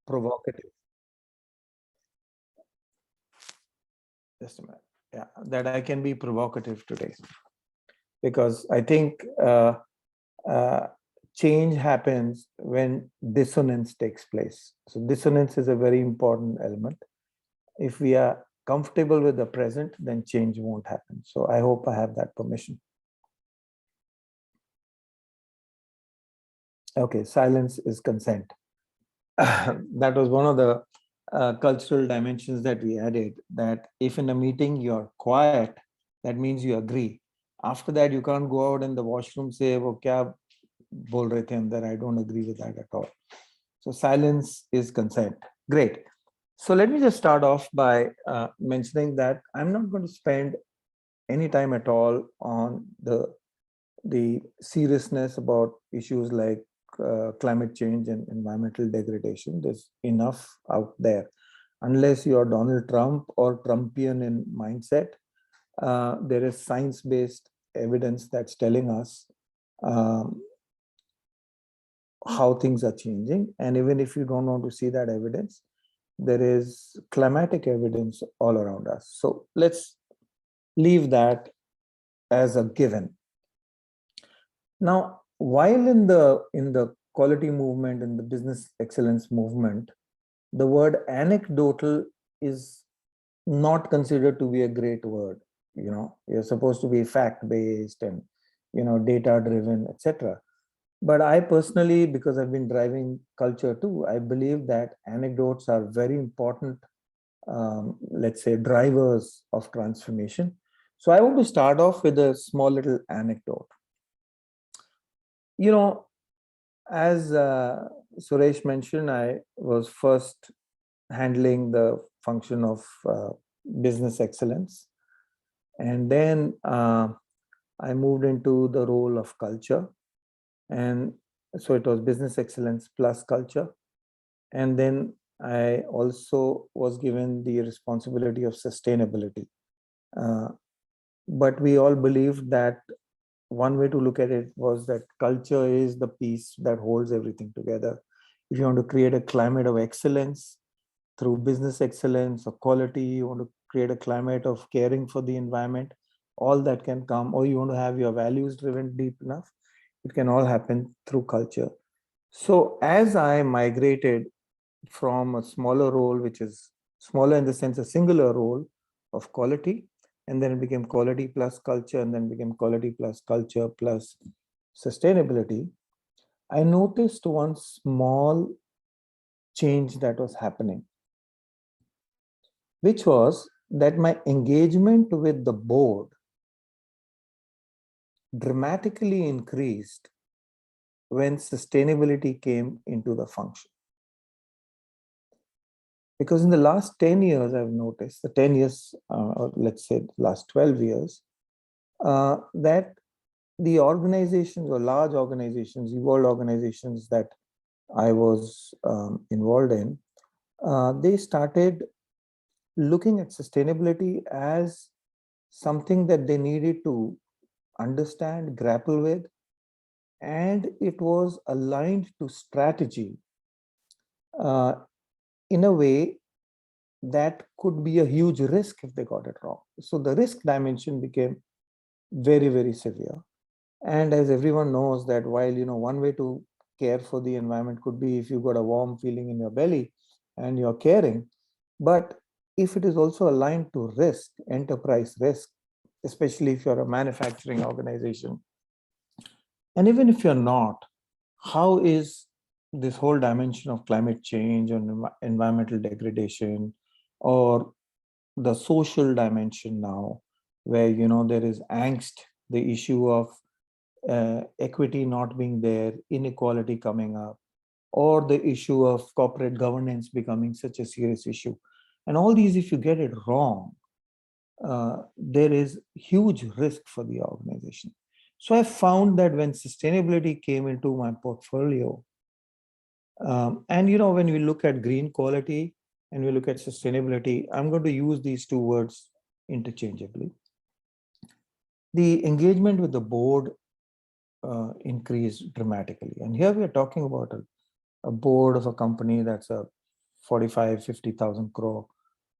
provocative. Just a minute. Yeah, that I can be provocative today because I think uh, change happens when dissonance takes place. So dissonance is a very important element. If we are comfortable with the present, then change won't happen. So I hope I have that permission. Okay, silence is consent. That was one of the cultural dimensions that we added, that if in a meeting you're quiet, that means you agree. After that, you can't go out in the washroom say, "Wo kya bol rahe the andar?" I don't agree with that at all. So silence is consent. Great. So let me just start off by mentioning that I'm not going to spend any time at all on the seriousness about issues like climate change and environmental degradation. There's enough out there. Unless you're Donald Trump or Trumpian in mindset, there is science-based evidence that's telling us um, how things are changing. And even if you don't want to see that evidence, there is climatic evidence all around us. So let's leave that as a given. Now, while in the quality movement and the business excellence movement, the word anecdotal is not considered to be a great word. You know, you're supposed to be fact-based and, you know, data-driven, etc. But I personally, because I've been driving culture too, I believe that anecdotes are very important, let's say, drivers of transformation. So I want to start off with a small little anecdote. You know, as Suresh mentioned, I was first handling the function of business excellence. And then I moved into the role of culture. And so it was business excellence plus culture. And then I also was given the responsibility of sustainability. Uh, but we all believed that one way to look at it was that culture is the piece that holds everything together. If you want to create a climate of excellence through business excellence or quality, you want to create a climate of caring for the environment, all that can come, or you want to have your values driven deep enough, it can all happen through culture. So as I migrated from a smaller role, which is smaller in the sense a singular role of quality, and then it became quality plus culture, and then became quality plus culture plus sustainability, I noticed one small change that was happening, which was that my engagement with the board dramatically increased when sustainability came into the function. Because in the last 10 years, I've noticed, the 10 years, or let's say last 12 years, that the organizations or large organizations, evolved organizations that I was involved in, they started looking at sustainability as something that they needed to understand, grapple with, and it was aligned to strategy uh, in a way that could be a huge risk if they got it wrong. So the risk dimension became very, very severe. And as everyone knows that while, you know, one way to care for the environment could be if you've got a warm feeling in your belly and you're caring, but if it is also aligned to risk, enterprise risk, especially if you're a manufacturing organization, and even if you're not, how is this whole dimension of climate change and environmental degradation, or the social dimension now, where, you know, there is angst, the issue of equity not being there, inequality coming up, or the issue of corporate governance becoming such a serious issue. And all these, if you get it wrong, there is huge risk for the organization. So I found that when sustainability came into my portfolio, and, you know, when we look at green quality and we look at sustainability, I'm going to use these two words interchangeably. The engagement with the board increased dramatically. And here we are talking about a board of a company that's a 45, 50,000 crore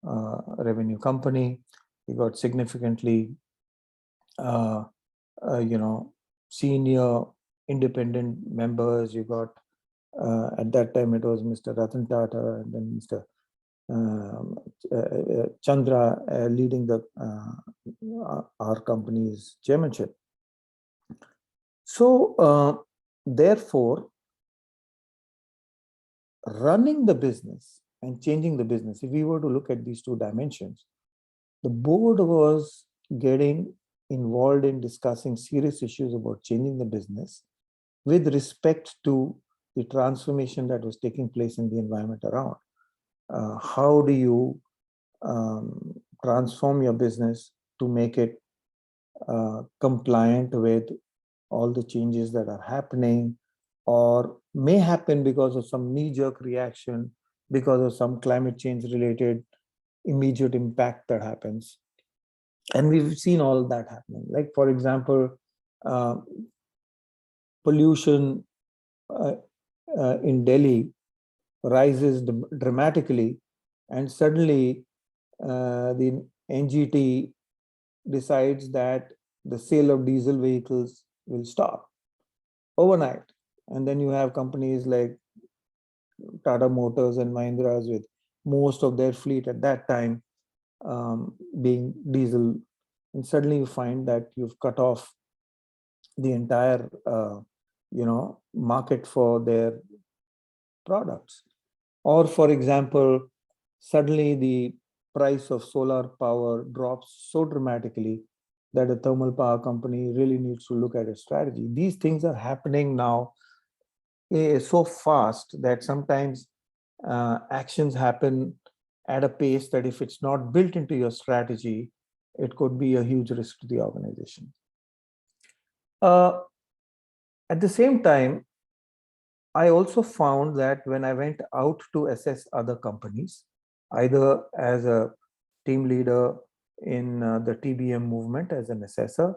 revenue company. You got significantly, senior independent members. You got, at that time, it was Mr. Ratan Tata and then Mr. Chandra leading our company's chairmanship. So, therefore, running the business and changing the business, if we were to look at these two dimensions, the board was getting involved in discussing serious issues about changing the business with respect to the transformation that was taking place in the environment around. How do you transform your business to make it compliant with all the changes that are happening or may happen because of some knee-jerk reaction, because of some climate change related immediate impact that happens. And we've seen all that happening. Like, for example, pollution in Delhi rises dramatically, and suddenly the NGT decides that the sale of diesel vehicles will stop overnight. And then you have companies like Tata Motors and Mahindras with most of their fleet at that time being diesel. And suddenly you find that you've cut off the entire market for their products. Or, for example, suddenly the price of solar power drops so dramatically that a thermal power company really needs to look at a strategy. These things are happening now so fast that sometimes actions happen at a pace that if it's not built into your strategy, it could be a huge risk to the organization. At the same time, I also found that when I went out to assess other companies, either as a team leader in the TBM movement as an assessor,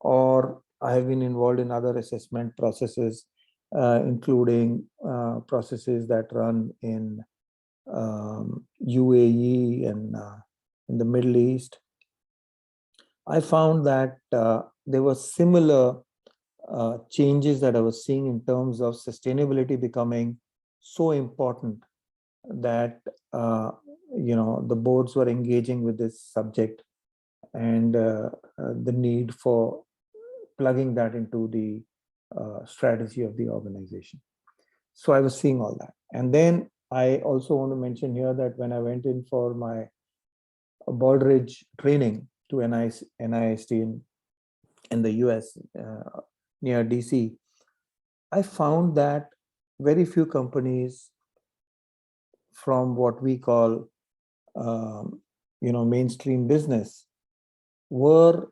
or I have been involved in other assessment processes, including processes that run in UAE and in the Middle East. I found that there were similar changes that I was seeing in terms of sustainability becoming so important that the boards were engaging with this subject and the need for plugging that into the strategy of the organization. So I was seeing all that. And then I also want to mention here that when I went in for my Baldrige training to NIST in the US near DC, I found that very few companies from what we call mainstream business were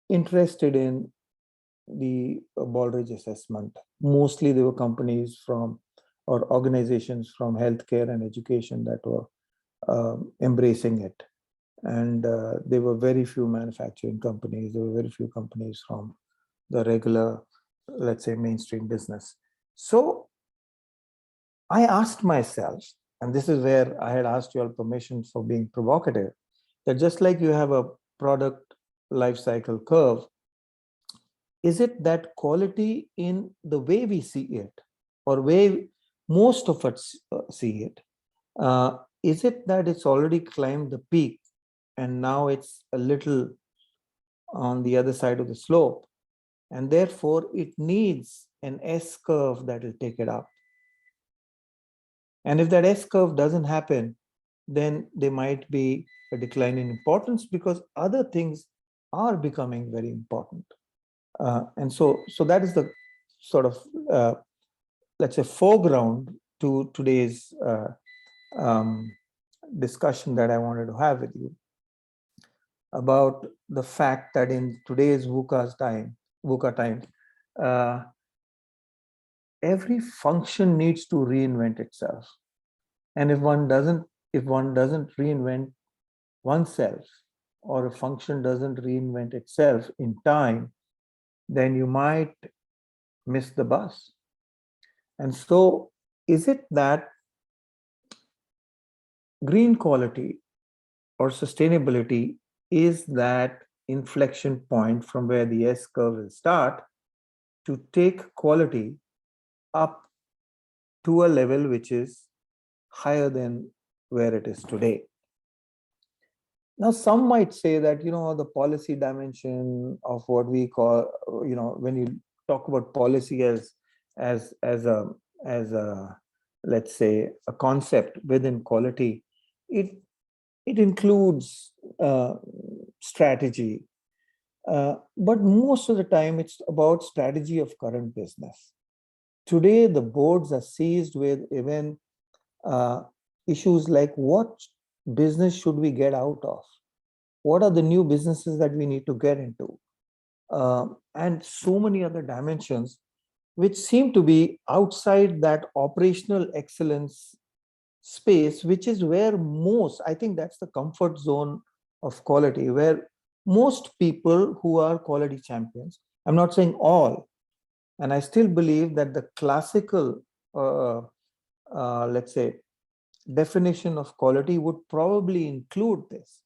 interested in the Baldrige assessment. Mostly they were companies from or organizations from healthcare and education that were embracing it. And there were very few manufacturing companies. There were very few companies from the regular, let's say, mainstream business. So I asked myself, and this is where I had asked you all permission for being provocative, that just like you have a product life cycle curve, is it that quality in the way we see it, or way most of us see it? Is it that it's already climbed the peak and now it's a little on the other side of the slope, and therefore it needs an S curve that will take it up? And if that S curve doesn't happen, then there might be a decline in importance because other things are becoming very important. And so that is the sort of, let's say, foreground to today's discussion that I wanted to have with you about the fact that in today's VUCA time, every function needs to reinvent itself. And if one doesn't reinvent oneself, or a function doesn't reinvent itself in time, then you might miss the bus. And so is it that Green quality or sustainability is that inflection point from where the S curve will start to take quality up to a level which is higher than where it is today. Now, some might say that, the policy dimension of what we call, when you talk about policy as a, as a, let's say, a concept within quality, it, it includes strategy. But most of the time, it's about strategy of current business. Today, the boards are seized with even uh, issues like what business should we get out of? What are the new businesses that we need to get into? And so many other dimensions which seem to be outside that operational excellence space, which is where most, I think that's the comfort zone of quality, where most people who are quality champions, I'm not saying all, and I still believe that the classical, let's say, definition of quality would probably include this.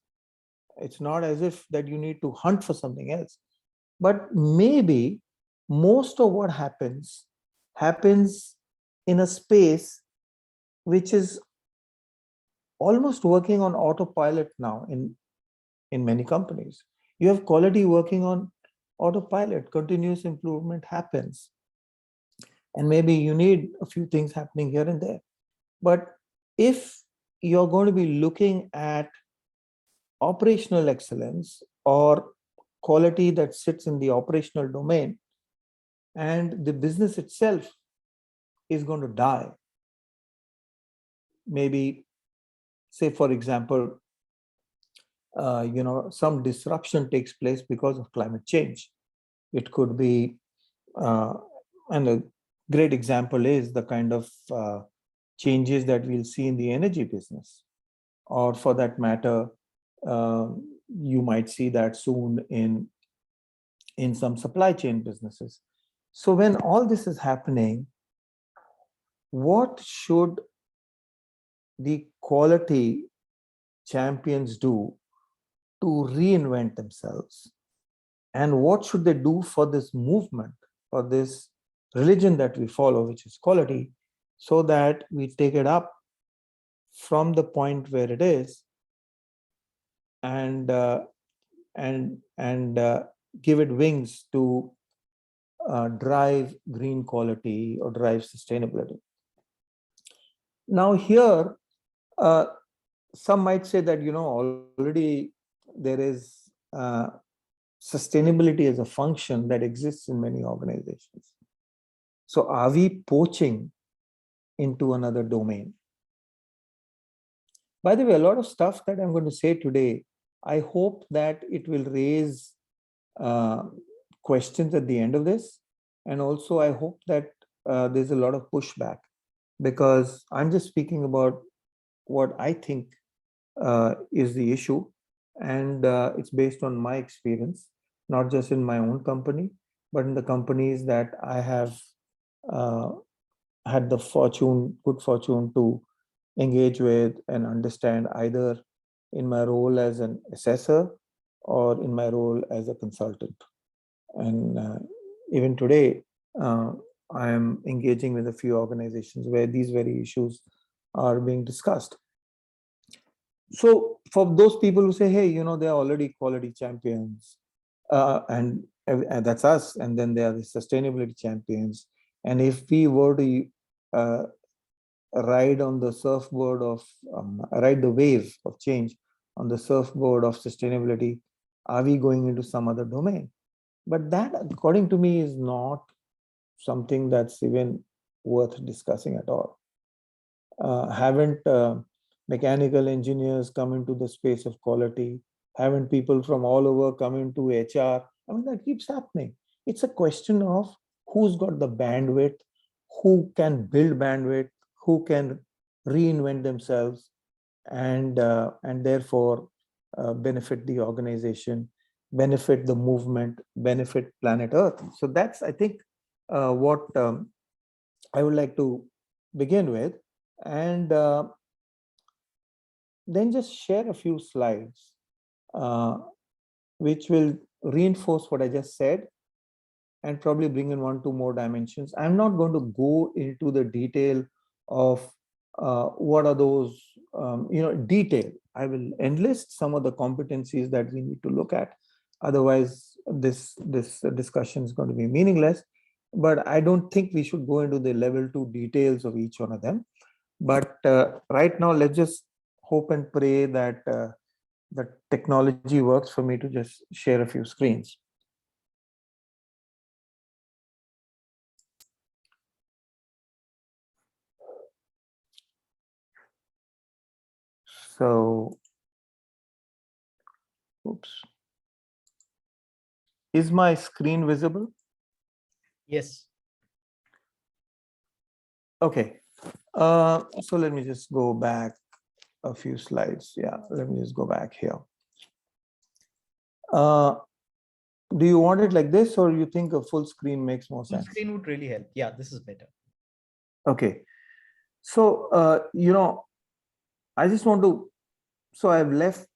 It's not as if that you need to hunt for something else, but maybe most of what happens in a space which is almost working on autopilot now in many companies. You have quality working on autopilot, continuous improvement happens. And maybe you need a few things happening here and there. But if you're going to be looking at operational excellence or quality that sits in the operational domain, and the business itself is going to die, maybe, say, for example, some disruption takes place because of climate change. It could be, uh, and a great example is the kind of changes that we'll see in the energy business, or for that matter, you might see that soon in some supply chain businesses. So when all this is happening, what should the quality champions do to reinvent themselves? And what should they do for this movement, for this religion that we follow, which is quality, so that we take it up from the point where it is and give it wings to drive green quality or drive sustainability. Now here, some might say that, already there is sustainability as a function that exists in many organizations. So are we poaching into another domain? By the way, a lot of stuff that I'm going to say today, I hope that it will raise questions at the end of this. And also, I hope that there's a lot of pushback, because I'm just speaking about what I think is the issue. And it's based on my experience, not just in my own company, but in the companies that I have had the good fortune to engage with and understand, either in my role as an assessor or in my role as a consultant. And even today, I am engaging with a few organizations where these very issues are being discussed. So for those people who say, hey, they're already quality champions, and that's us, and then they are the sustainability champions. And if we were to ride on the surfboard of, ride the wave of change on the surfboard of sustainability, are we going into some other domain? But that, according to me, is not something that's even worth discussing at all. Haven't mechanical engineers come into the space of quality? Haven't people from all over come into HR? I mean, that keeps happening. It's a question of who's got the bandwidth, who can build bandwidth, who can reinvent themselves, and therefore benefit the organization, benefit the movement, benefit planet Earth. So that's, I think, what I would like to begin with. And then just share a few slides which will reinforce what I just said and probably bring in 1, 2 more dimensions. I'm not going to go into the detail of what are those, detail. I will enlist some of the competencies that we need to look at. Otherwise, this discussion is going to be meaningless. But I don't think we should go into the level 2 details of each one of them. But right now, let's just hope and pray that the technology works for me to just share a few screens. So, oops. Is my screen visible? Yes. Okay. So let me just go back a few slides. Yeah, let me just go back here. Do you want it like this, or you think a full screen makes more sense? Full screen would really help. Yeah, this is better. Okay. So, I just want to, so I've left,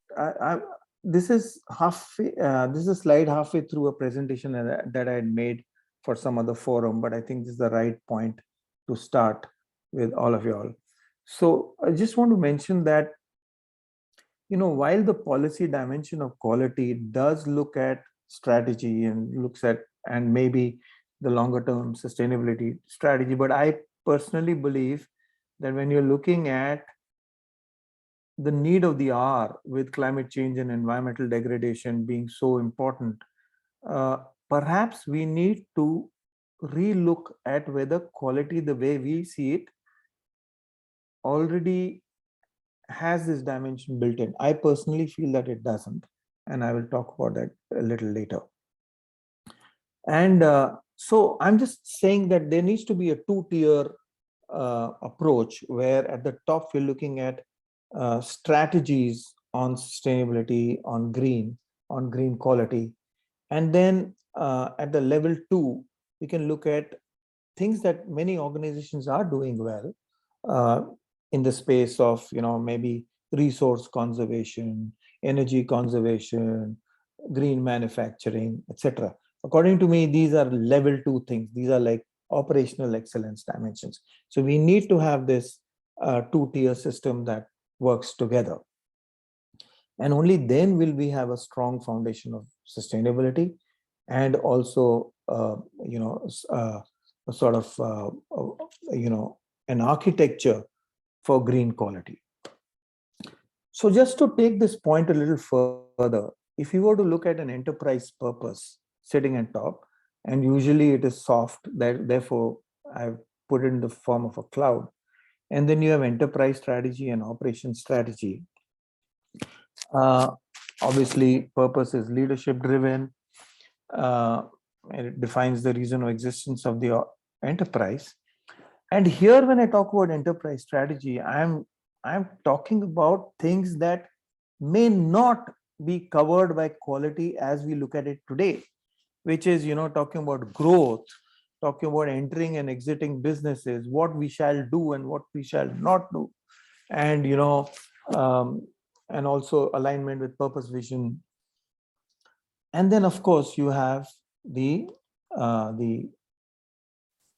this is this is a slide halfway through a presentation that I had made for some other forum, but I think this is the right point to start with all of you all. So I just want to mention that, while the policy dimension of quality does look at strategy and looks at, and maybe the longer term sustainability strategy, but I personally believe that when you're looking at the need of the hour with climate change and environmental degradation being so important, perhaps we need to re-look at whether quality, the way we see it, already has this dimension built in. I personally feel that it doesn't, and I will talk about that a little later. And so I'm just saying that there needs to be a two-tier approach where at the top we're looking at strategies on sustainability, on green quality. And then at the level 2, we can look at things that many organizations are doing well in the space of, maybe resource conservation, energy conservation, green manufacturing, etc. According to me, these are level 2 things. These are like operational excellence dimensions. So we need to have this two-tier system that works together. And only then will we have a strong foundation of sustainability and also, a sort of, an architecture for green quality. So just to take this point a little further, if you were to look at an enterprise purpose sitting at top, and usually it is soft, therefore I've put it in the form of a cloud, and then you have enterprise strategy and operation strategy. Obviously, purpose is leadership driven, and it defines the reason of existence of the enterprise. And here, when I talk about enterprise strategy, I'm talking about things that may not be covered by quality as we look at it today, which is, talking about growth, talking about entering and exiting businesses, what we shall do and what we shall not do, and and also alignment with purpose, vision. And then, of course, you have the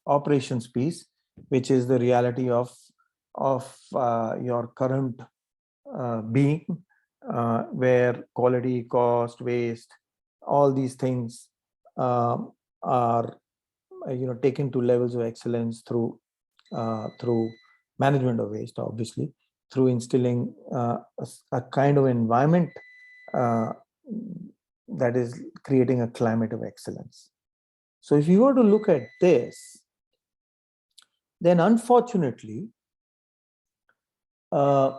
operations piece, which is the reality of your current being, where quality, cost, waste, all these things are taken to levels of excellence through management of waste, obviously, through instilling a kind of environment that is creating a climate of excellence. So if you were to look at this, then unfortunately, and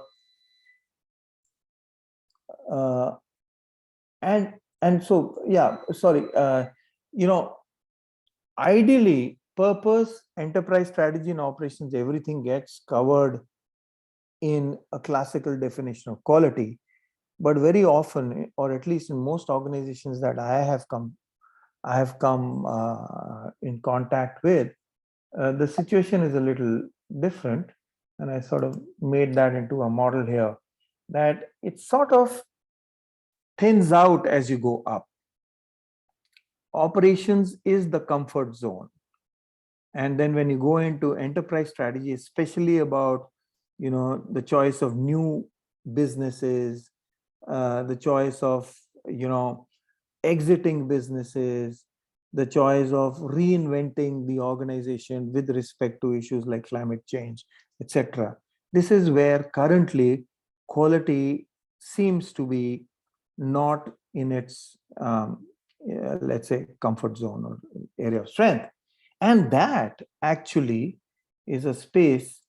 so, yeah, sorry, ideally, purpose, enterprise strategy, and operations, everything gets covered in a classical definition of quality. But very often, or at least in most organizations that I have come in contact with, the situation is a little different, and I sort of made that into a model here. that it sort of thins out as you go up. Operations is the comfort zone. And then when you go into enterprise strategy, especially about, the choice of new businesses, the choice of, exiting businesses, the choice of reinventing the organization with respect to issues like climate change, etc. This is where currently quality seems to be not in its, let's say, comfort zone or area of strength. And that actually is a space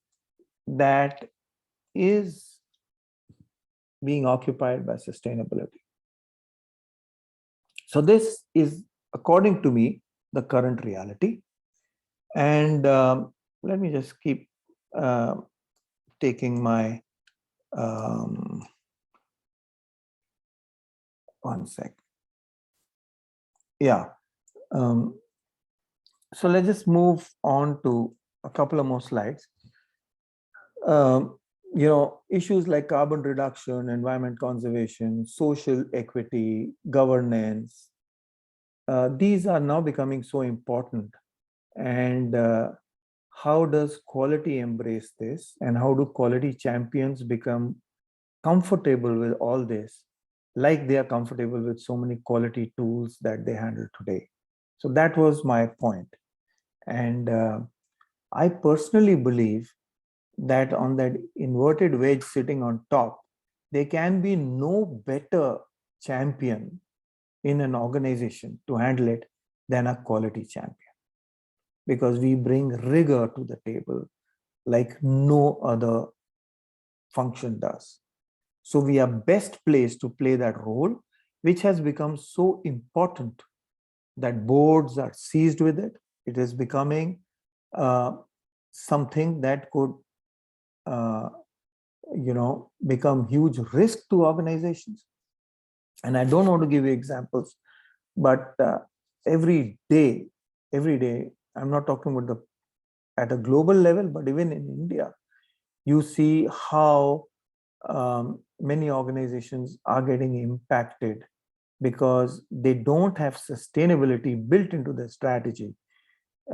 that is being occupied by sustainability. So this is, according to me, the current reality. And let me just keep uh, taking my, um, one sec. Yeah. Um, so let's just move on to a couple of more slides. Um, issues like carbon reduction, environment conservation, social equity, governance, these are now becoming so important. And how does quality embrace this? And how do quality champions become comfortable with all this, like they are comfortable with so many quality tools that they handle today? So that was my point. And I personally believe that on that inverted wedge sitting on top, there can be no better champion in an organization to handle it than a quality champion, because we bring rigor to the table like no other function does. So we are best placed to play that role, which has become so important that boards are seized with it. It is becoming uh, something that could uh, become huge risk to organizations. And I don't want to give you examples, but every day, I'm not talking about the at a global level, but even in India, you see how many organizations are getting impacted because they don't have sustainability built into their strategy.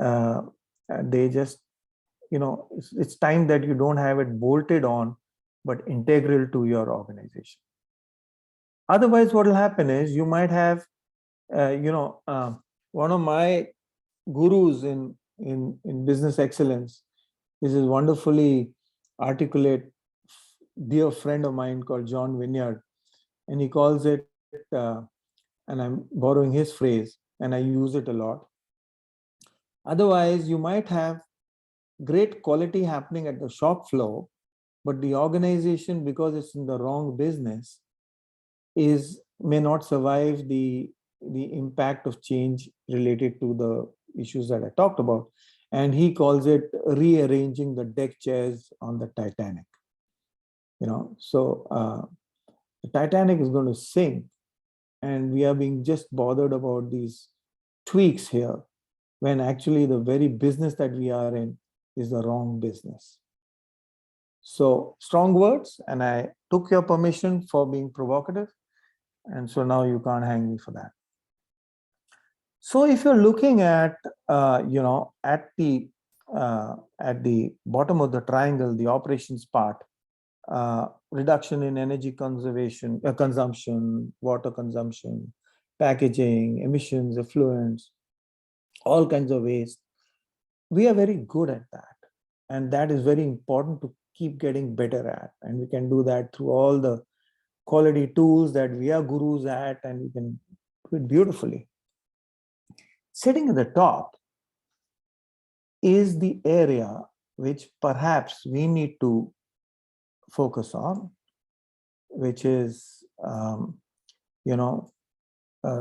Uh, they just, it's time that you don't have it bolted on, but integral to your organization. Otherwise, what will happen is you might have, one of my gurus in business excellence is this wonderfully articulate dear friend of mine called John Vineyard, and he calls it, and I'm borrowing his phrase, and I use it a lot. Otherwise, you might have great quality happening at the shop floor, but the organization, because it's in the wrong business, may not survive the impact of change related to the issues that I talked about. And he calls it rearranging the deck chairs on the Titanic. So the Titanic is going to sink, and we are being just bothered about these tweaks here, when actually the very business that we are in is the wrong business. So strong words, and I took your permission for being provocative, and so now you can't hang me for that. So if you're looking at, at the bottom of the triangle, the operations part, reduction in energy consumption, water consumption, packaging, emissions, effluents, all kinds of waste. We are very good at that. And that is very important to keep getting better at. And we can do that through all the quality tools that we are gurus at, and we can do it beautifully. Sitting at the top is the area which perhaps we need to focus on, which is,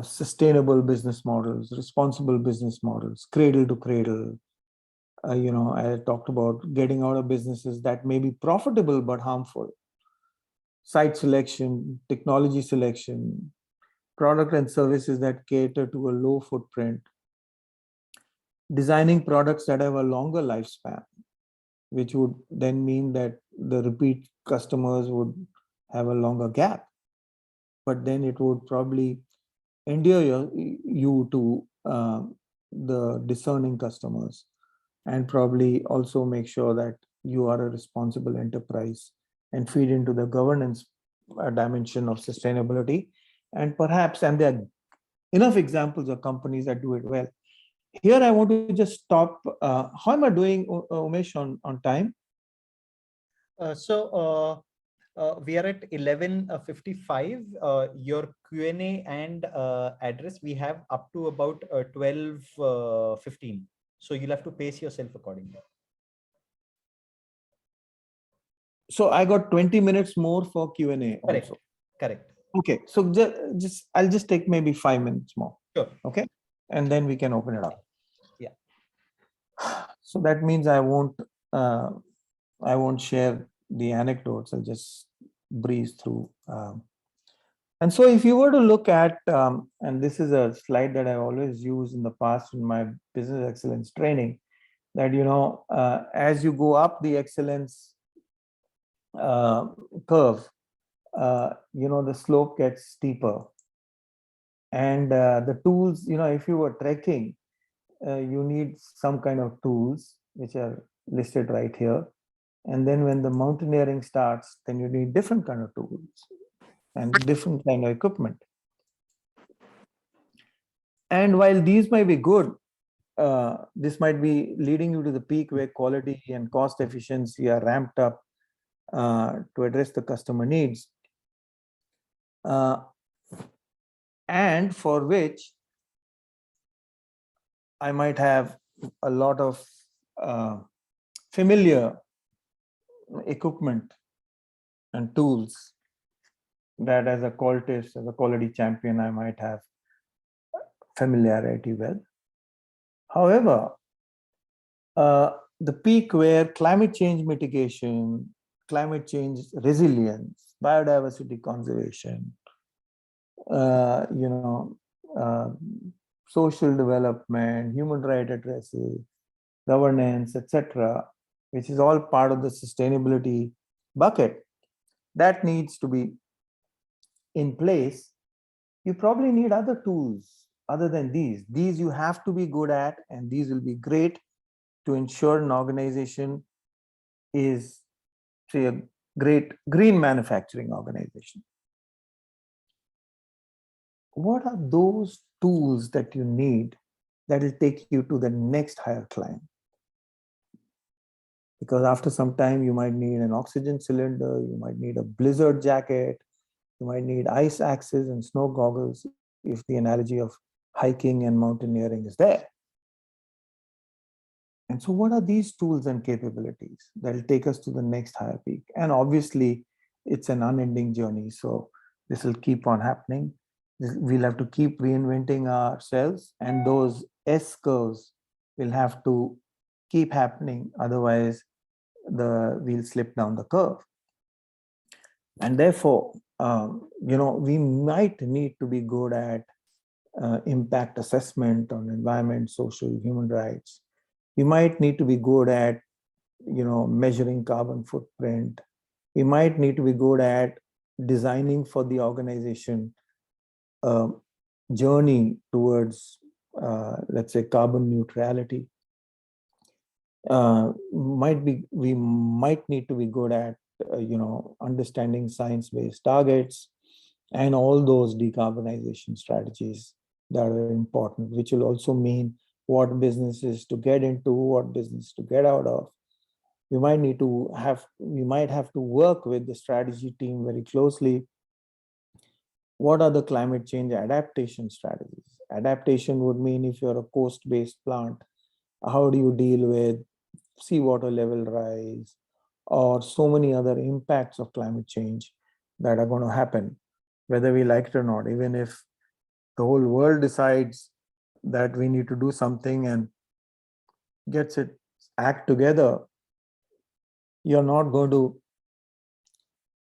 sustainable business models, responsible business models, cradle to cradle. I talked about getting out of businesses that may be profitable but harmful. Site selection, technology selection, product and services that cater to a low footprint, designing products that have a longer lifespan, which would then mean that the repeat customers would have a longer gap, but then it would probably endear you to the discerning customers, and probably also make sure that you are a responsible enterprise and feed into the governance dimension of sustainability. And there are enough examples of companies that do it well. Here, I want to just stop. How am I doing, Umesh, on time? We are at 11:55. Your Q&A and address, we have up to about 12:15. So you'll have to pace yourself accordingly. So I got 20 minutes more for Q&A Correct. also. Correct. Okay, so I'll just take maybe 5 minutes more. Sure. Okay, and then we can open it up. Yeah. So that means I won't share the anecdotes. I'll just breeze through. And so if you were to look at, and this is a slide that I always use in the past in my business excellence training, that, as you go up the excellence curve, the slope gets steeper. And the tools, if you were trekking, you need some kind of tools, which are listed right here. And then when the mountaineering starts, then you need different kind of tools and different kind of equipment. And while these might be good, this might be leading you to the peak where quality and cost efficiency are ramped up to address the customer needs, and for which I might have a lot of familiar equipment and tools that, as a qualitist, as a quality champion, I might have familiarity with. However, the peak where climate change mitigation, climate change resilience, biodiversity conservation, social development, human rights addresses, governance, etc., which is all part of the sustainability bucket, that needs to be in place. You probably need other tools other than these. These you have to be good at, and these will be great to ensure an organization is, say, a great green manufacturing organization. What are those tools that you need that will take you to the next higher climb? Because after some time, you might need an oxygen cylinder, you might need a blizzard jacket, you might need ice axes and snow goggles, if the analogy of hiking and mountaineering is there. And so what are these tools and capabilities that will take us to the next higher peak? And obviously, it's an unending journey. So this will keep on happening. We'll have to keep reinventing ourselves, and those S curves will have to keep happening. Otherwise, we'll slip down the curve. And therefore, we might need to be good at impact assessment on environment, social, human rights. We might need to be good at, measuring carbon footprint. We might need to be good at designing for the organization journey towards, let's say, carbon neutrality. We might need to be good at, understanding science-based targets and all those decarbonization strategies that are important, which will also mean what businesses to get into, what business to get out of. We might have to work with the strategy team very closely. What are the climate change adaptation strategies? Adaptation would mean, if you're a coast-based plant, how do you deal with seawater level rise or so many other impacts of climate change that are going to happen, whether we like it or not? Even if the whole world decides that we need to do something and gets its act together, you're not going to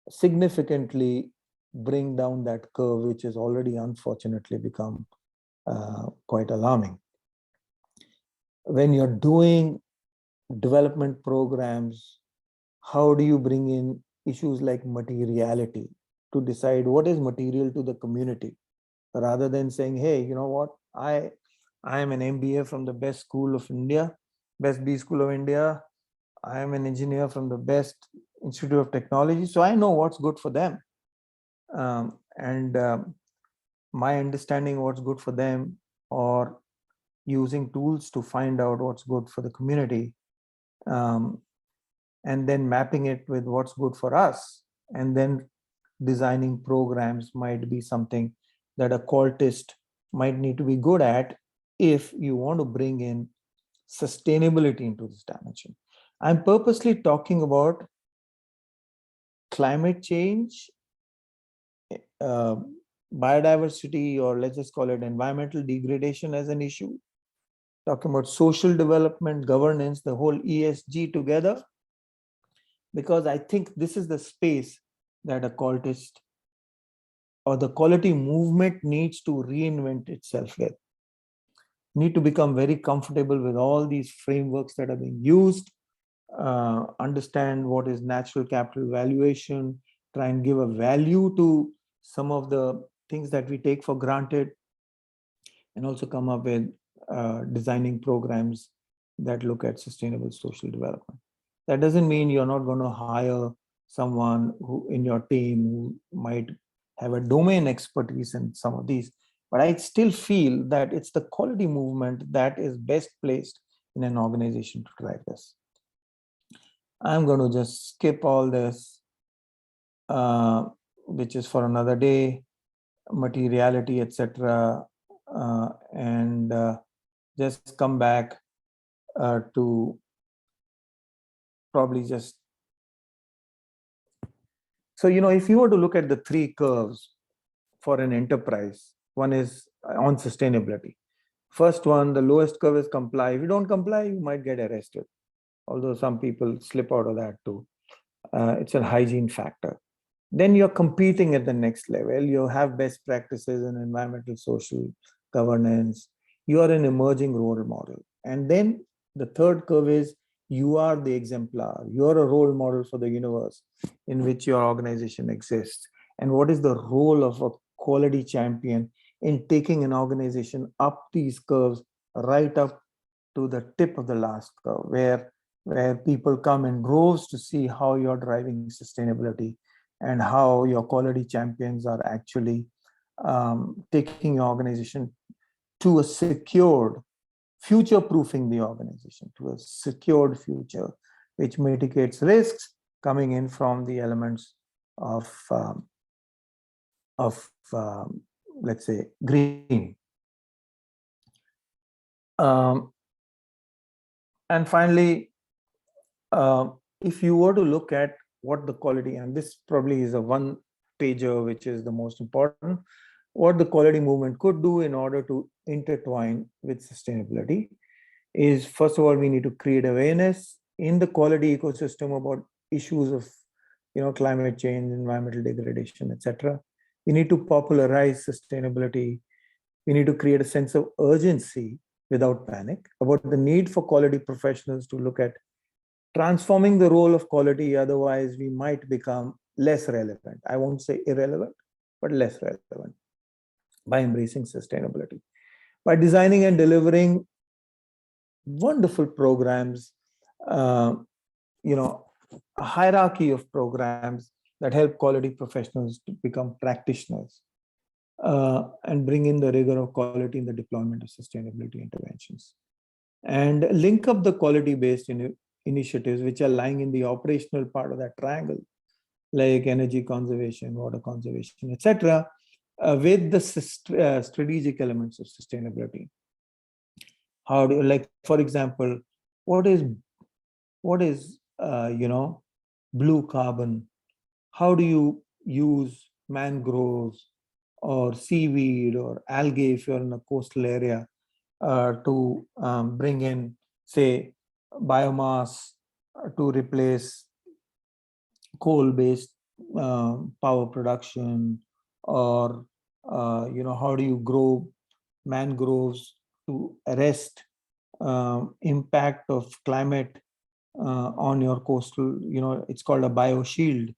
significantly bring down that curve, which has already unfortunately become quite alarming. When you're doing development programs, how do you bring in issues like materiality? to decide what is material to the community, rather than saying, hey, you know what, I am an MBA from the best school of India, best B school of India. I am an engineer from the best Institute of Technology, so I know what's good for them. And my understanding what's good for them, or using tools to find out what's good for the community, um, and then mapping it with what's good for us, and then designing programs might be something that a Qualitist might need to be good at if you want to bring in sustainability into this dimension. I'm purposely talking about climate change, uh, biodiversity, or let's just call it environmental degradation as an issue, talking about social development, governance, the whole ESG together, because I think this is the space that a Qualitist or the quality movement needs to reinvent itself with. Need to become very comfortable with all these frameworks that are being used, understand what is natural capital valuation, try and give a value to some of the things that we take for granted, and also come up with designing programs that look at sustainable social development. That doesn't mean you're not going to hire someone who in your team who might have a domain expertise in some of these, but I still feel that it's the quality movement that is best placed in an organization to drive this. I'm going to just skip all this, which is for another day, materiality, etc., and just come back to probably just. So, if you were to look at the three curves for an enterprise, one is on sustainability. First one, the lowest curve is comply. If you don't comply, you might get arrested. Although some people slip out of that too. It's a hygiene factor. Then you're competing at the next level. You have best practices in environmental, social governance. You are an emerging role model. And then the third curve is you are the exemplar. You're a role model for the universe in which your organization exists. And what is the role of a quality champion in taking an organization up these curves, right up to the tip of the last curve, where people come in droves to see how you're driving sustainability and how your quality champions are actually taking your organization to a secured, future-proofing the organization to a secured future, which mitigates risks coming in from the elements of, let's say, green. And finally, if you were to look at what the quality, and this probably is a one pager, which is the most important, what the quality movement could do in order to intertwine with sustainability is, first of all, we need to create awareness in the quality ecosystem about issues of climate change, environmental degradation, etc. We need to popularize sustainability. We need to create a sense of urgency without panic about the need for quality professionals to look at transforming the role of quality. Otherwise, we might become less relevant. I won't say irrelevant, but less relevant by embracing sustainability, by designing and delivering wonderful programs, a hierarchy of programs that help quality professionals to become practitioners and bring in the rigor of quality in the deployment of sustainability interventions, and link up the quality-based initiatives which are lying in the operational part of that triangle, like energy conservation, water conservation, etc., with the strategic elements of sustainability. How do you, like, for example, what is blue carbon? How do you use mangroves or seaweed or algae if you're in a coastal area to bring in, say, biomass to replace coal-based power production, or how do you grow mangroves to arrest impact of climate on your coastal, it's called a bioshield.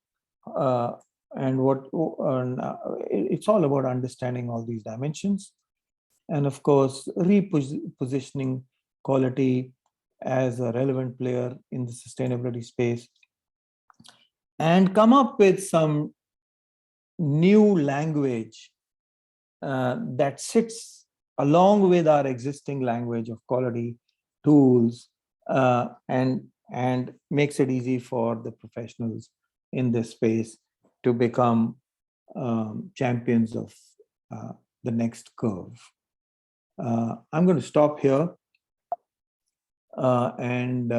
And it's all about understanding all these dimensions, and of course repositioning quality as a relevant player in the sustainability space, and come up with some new language that sits along with our existing language of quality tools, and makes it easy for the professionals in this space to become champions of the next curve. I'm going to stop here, and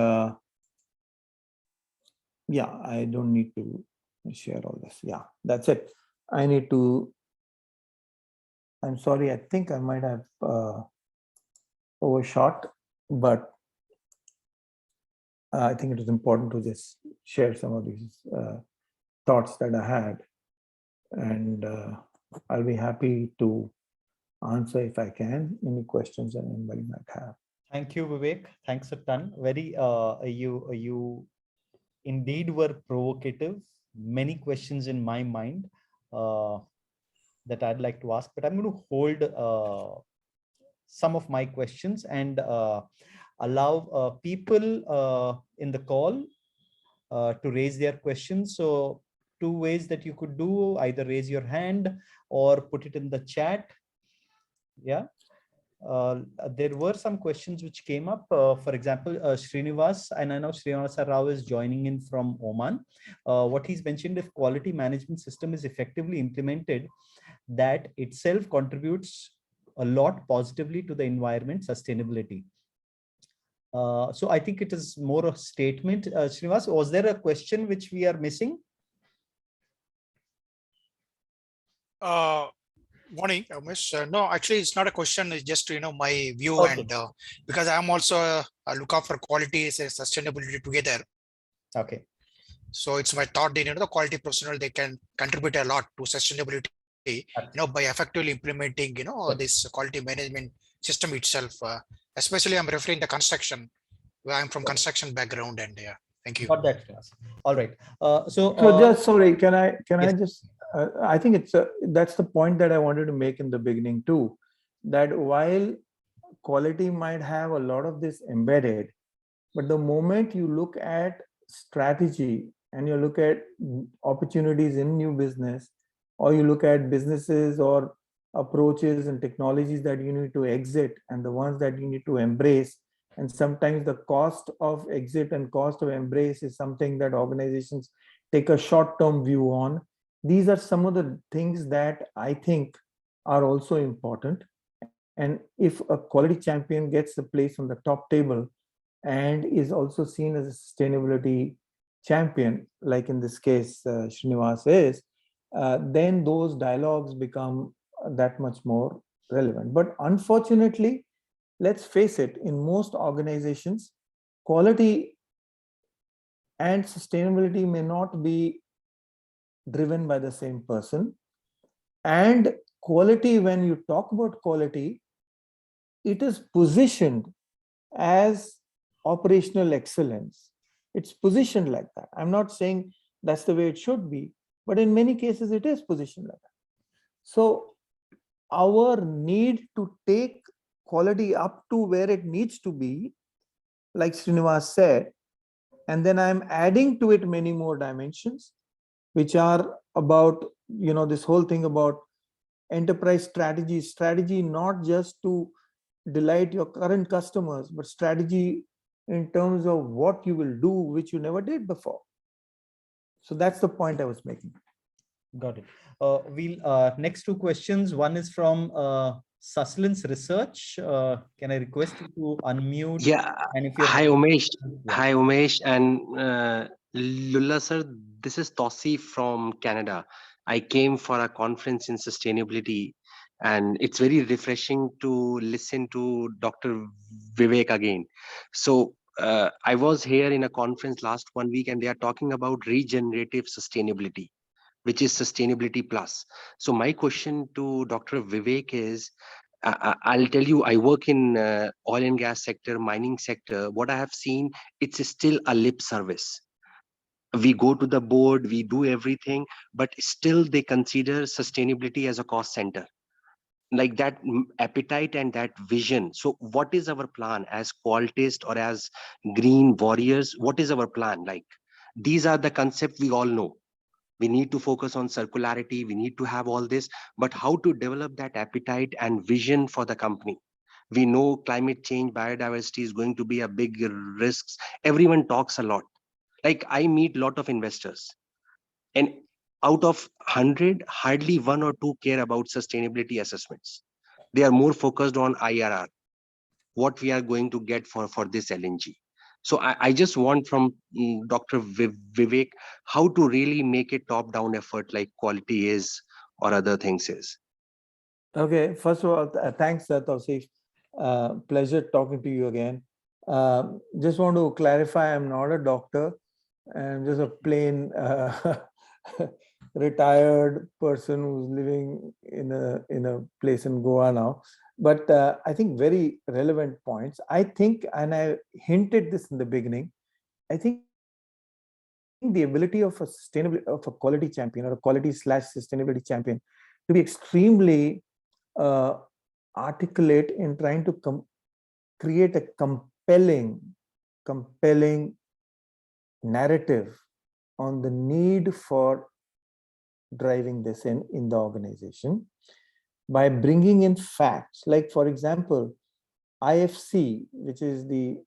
yeah, I don't need to share all this. Yeah, that's it. I need to, I'm sorry, I think I might have overshot, but I think it is important to just share some of these thoughts that I had, and I'll be happy to answer, if I can, any questions that anybody might have. Thank you, Vivek. Thanks a ton. Very, you indeed were provocative. Many questions in my mind that I'd like to ask, but I'm going to hold some of my questions and allow people in the call to raise their questions. So two ways that you could do: either raise your hand or put it in the chat. Yeah. There were some questions which came up. For example, Srinivas, and I know Srinivas Rao is joining in from Oman. What he's mentioned, if quality management system is effectively implemented, that itself contributes a lot positively to the environment sustainability. So I think it is more a statement. Srinivas, was there a question which we are missing? Morning, Miss. No, actually, it's not a question. It's just my view, Okay. and because I'm also a lookout for quality and sustainability together. Okay. So it's my thought that the quality professional, they can contribute a lot to sustainability. By effectively implementing this quality management system itself. Especially, I'm referring to construction. Where I'm from construction background, and yeah, thank you. Got that, Srinivas. All right. So just sorry, can I yes. just? I think that's the point that I wanted to make in the beginning too, that while quality might have a lot of this embedded, but the moment you look at strategy and you look at opportunities in new business, or you look at businesses or approaches and technologies that you need to exit and the ones that you need to embrace, and sometimes the cost of exit and cost of embrace is something that organizations take a short-term view on. These are some of the things that I think are also important. And if a quality champion gets a place on the top table and is also seen as a sustainability champion, like in this case Srinivas is, then those dialogues become that much more relevant. But unfortunately, let's face it, in most organizations, quality and sustainability may not be driven by the same person. And quality, when you talk about quality, it is positioned as operational excellence. It's positioned like that. I'm not saying that's the way it should be, but in many cases it is positioned like that. So our need to take quality up to where it needs to be, like Srinivas said, and then I'm adding to it many more dimensions, which are about, this whole thing about enterprise strategy, not just to delight your current customers, but strategy in terms of what you will do, which you never did before. So that's the point I was making. Got it. We'll next two questions. One is from Suslins Research. Can I request you to unmute? Yeah. And if you're Hi, Umesh. yeah. Hi, Umesh and Lulla sir. This is Tossi from Canada. I came for a conference in sustainability, and it's very refreshing to listen to Dr. Vivek again. So I was here in a conference last 1 week, and they are talking about regenerative sustainability, which is sustainability plus. So my question to Dr. Vivek is, I'll tell you, I work in oil and gas sector, mining sector. What I have seen, it's still a lip service. We go to the board, we do everything, but still they consider sustainability as a cost center. Like that appetite and that vision. So what is our plan as Qualitist or as green warriors? What is our plan? Like, these are the concepts we all know. We need to focus on circularity, we need to have all this, but how to develop that appetite and vision for the company? We know climate change, biodiversity is going to be a big risks. Everyone talks a lot. Like, I meet a lot of investors, and out of 100, hardly one or two care about sustainability assessments. They are more focused on IRR, what we are going to get for this LNG. So I just want from Dr. Vivek, how to really make a top-down effort like quality is or other things is. Okay, first of all, thanks, Tausif. Pleasure talking to you again. Just want to clarify, I'm not a doctor. I'm just a plain retired person who's living in a place in Goa now. But I think very relevant points. I think, and I hinted this in the beginning, I think the ability of a quality champion or a quality/sustainability champion to be extremely articulate in trying to create a compelling narrative on the need for driving this in the organization by bringing in facts. Like, for example, IFC, which is the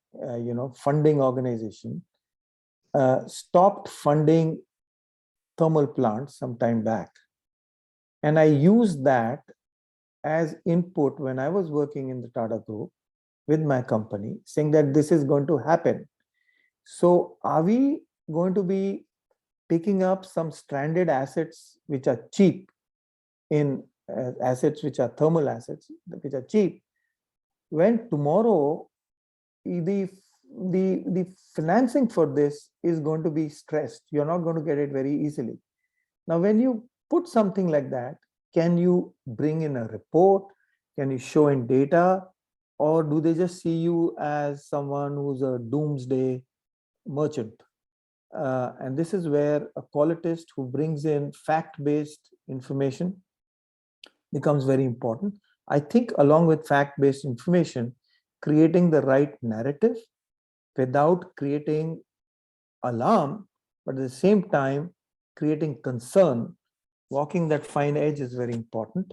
funding organization, stopped funding thermal plants some time back, and I used that as input when I was working in the Tata Group with my company, saying that this is going to happen. So are we going to be picking up some stranded assets which are cheap in assets which are thermal assets, which are cheap, when tomorrow the financing for this is going to be stressed? You're not going to get it very easily. Now, when you put something like that, can you bring in a report? Can you show in data? Or do they just see you as someone who's a doomsday merchant? And this is where a qualitist who brings in fact-based information becomes very important. I think along with fact-based information, creating the right narrative without creating alarm, but at the same time, creating concern, walking that fine edge is very important.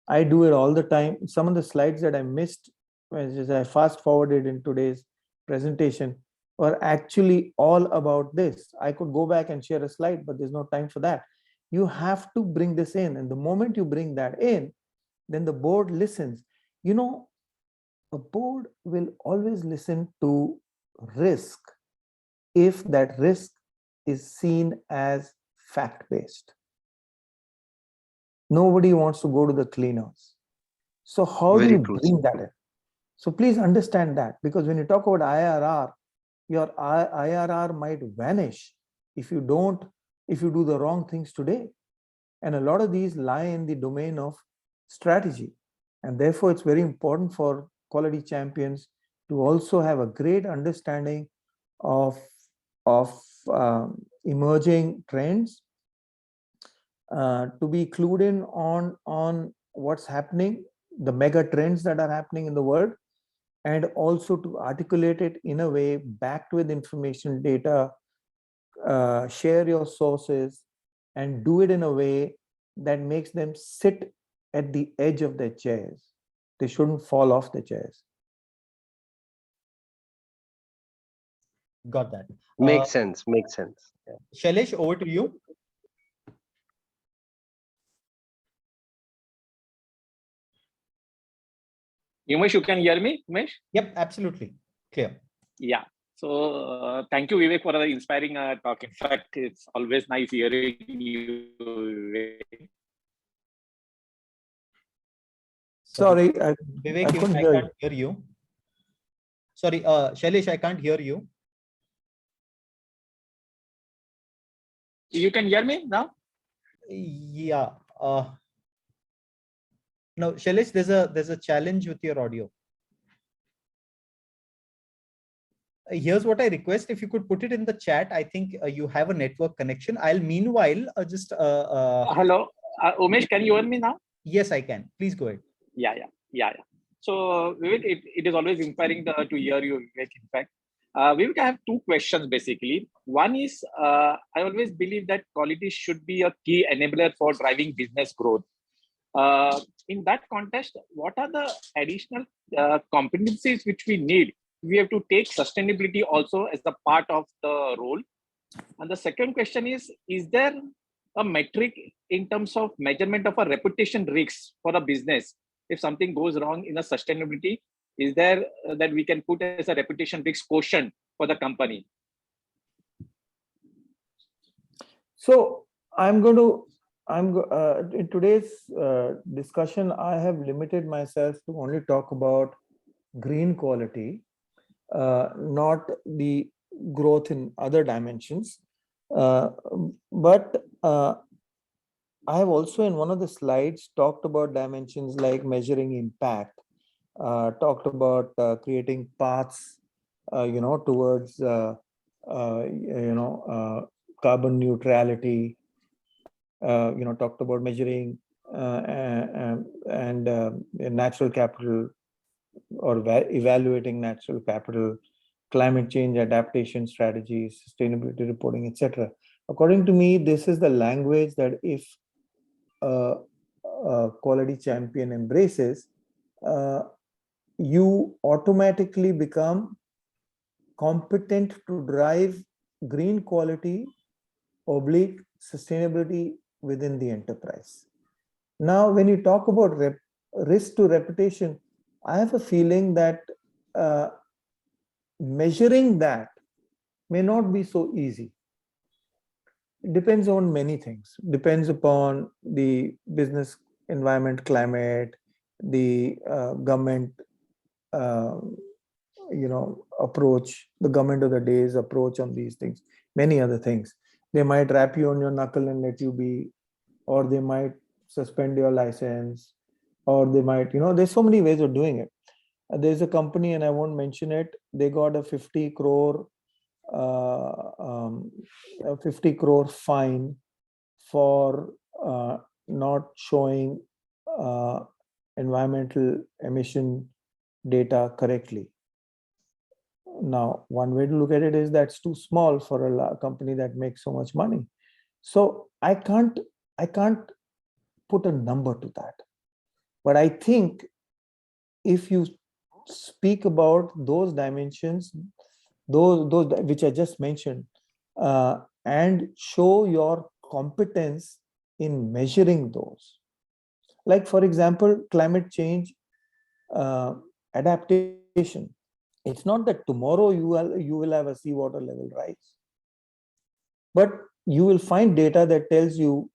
I do it all the time. Some of the slides that I missed, as I fast forwarded in today's presentation, were actually all about this. I could go back and share a slide, but there's no time for that. You have to bring this in. And the moment you bring that in, then the board listens. You know, a board will always listen to risk if that risk is seen as fact-based. Nobody wants to go to the cleaners. So how do Very you true. bring that in? So please understand that, because when you talk about IRR, your IRR might vanish if you do the wrong things today. And a lot of these lie in the domain of strategy. And therefore, it's very important for quality champions to also have a great understanding of emerging trends, to be clued in on what's happening, the mega trends that are happening in the world, and also to articulate it in a way backed with information, data, share your sources, and do it in a way that makes them sit at the edge of their chairs. They shouldn't fall off the chairs. Got that. Makes sense. Makes sense. Yeah. Shailesh, over to you. Umesh, you can hear me, Umesh? Yep, absolutely. Clear. Yeah. So thank you, Vivek, for the inspiring talk. In fact, it's always nice hearing you, Vivek. Sorry, Vivek, I even couldn't I hear can't hear you. Sorry, Shailesh, I can't hear you. You can hear me now? Yeah. No, Shailesh, there's a challenge with your audio. here's what I request. If you could put it in the chat, I think you have a network connection. I'll meanwhile just Hello, Umesh, can you hear me now? yes, I can. Please go ahead. Yeah. So Vivek, it is always inspiring to hear you, Vivek. In fact, Vivek, I have two questions basically. One is, I always believe that quality should be a key enabler for driving business growth. In that context, what are the additional competencies which we need? We have to take sustainability also as a part of the role. And the second question is there a metric in terms of measurement of a reputation risks for a business? If something goes wrong in a sustainability, is there that we can put as a reputation risk quotient for the company? So in today's discussion, I have limited myself to only talk about green quality, not the growth in other dimensions. But I have also in one of the slides talked about dimensions like measuring impact, talked about creating paths, towards, carbon neutrality, talked about measuring and natural capital or evaluating natural capital, climate change adaptation strategies, sustainability reporting, etc. According to me, this is the language that if a quality champion embraces, you automatically become competent to drive green quality oblique sustainability within the enterprise. Now, when you talk about risk to reputation, I have a feeling that measuring that may not be so easy. It depends on many things. Depends upon the business environment, climate, the government, approach, the government of the day's approach on these things, many other things. They might rap you on your knuckle and let you be, or they might suspend your license, or they might, there's so many ways of doing it. There's a company, and I won't mention it, they got a 50 crore fine for not showing environmental emission data correctly. Now, one way to look at it is that's too small for a company that makes so much money. So I can't put a number to that. But I think if you speak about those dimensions, those which I just mentioned, and show your competence in measuring those. Like, for example, climate change adaptation. It's not that tomorrow you will have a seawater level rise, but you will find data that tells you,